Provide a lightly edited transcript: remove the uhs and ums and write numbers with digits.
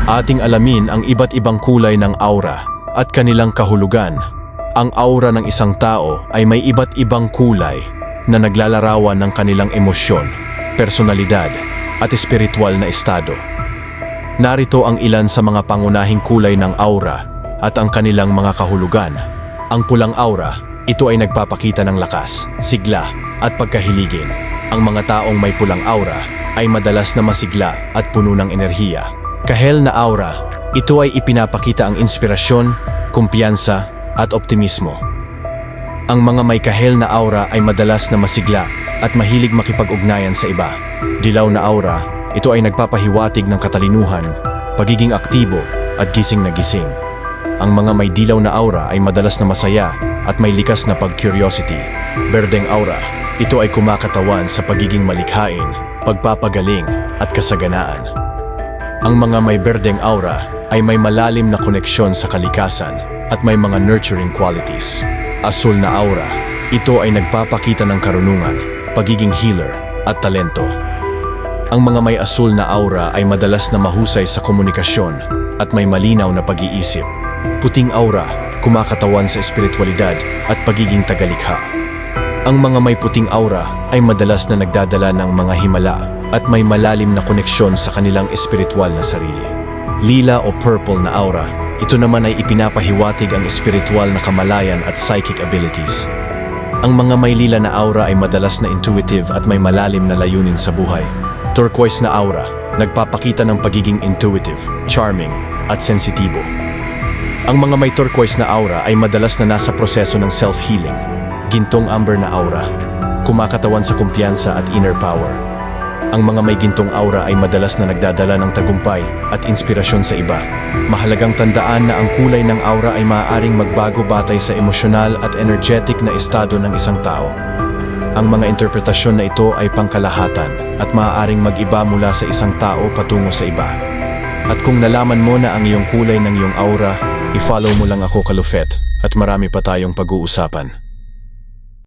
Ating alamin ang iba't ibang kulay ng aura at kanilang kahulugan. Ang aura ng isang tao ay may iba't ibang kulay na naglalarawan ng kanilang emosyon, personalidad at espiritual na estado. Narito ang ilan sa mga pangunahing kulay ng aura at ang kanilang mga kahulugan. Ang pulang aura, ito ay nagpapakita ng lakas, sigla at pagkahiligin. Ang mga taong may pulang aura ay madalas na masigla at puno ng enerhiya. Kahel na aura, ito ay ipinapakita ang inspirasyon, kumpiyansa at optimismo. Ang mga may kahel na aura ay madalas na masigla at mahilig makipag-ugnayan sa iba. Dilaw na aura, ito ay nagpapahiwatig ng katalinuhan, pagiging aktibo at gising na gising. Ang mga may dilaw na aura ay madalas na masaya at may likas na pag-curiosity. Berdeng aura, ito ay kumakatawan sa pagiging malikhain, pagpapagaling at kasaganaan. Ang mga may berdeng aura ay may malalim na koneksyon sa kalikasan at may mga nurturing qualities. Asul na aura, ito ay nagpapakita ng karunungan, pagiging healer at talento. Ang mga may asul na aura ay madalas na mahusay sa komunikasyon at may malinaw na pag-iisip. Puting aura, kumakatawan sa espiritualidad at pagiging tagalikha. Ang mga may puting aura ay madalas na nagdadala ng mga himala at may malalim na koneksyon sa kanilang espiritual na sarili. Lila o purple na aura, ito naman ay ipinapahiwatig ang espiritual na kamalayan at psychic abilities. Ang mga may lila na aura ay madalas na intuitive at may malalim na layunin sa buhay. Turquoise na aura, nagpapakita ng pagiging intuitive, charming at sensitibo. Ang mga may turquoise na aura ay madalas na nasa proseso ng self-healing. Gintong amber na aura, kumakatawan sa kumpiyansa at inner power. Ang mga may gintong aura ay madalas na nagdadala ng tagumpay at inspirasyon sa iba. Mahalagang tandaan na ang kulay ng aura ay maaaring magbago batay sa emosyonal at energetic na estado ng isang tao. Ang mga interpretasyon na ito ay pangkalahatan at maaaring mag-iba mula sa isang tao patungo sa iba. At kung nalaman mo na ang iyong kulay ng iyong aura, i-follow mo lang ako, Kalufet, at marami pa tayong pag-uusapan.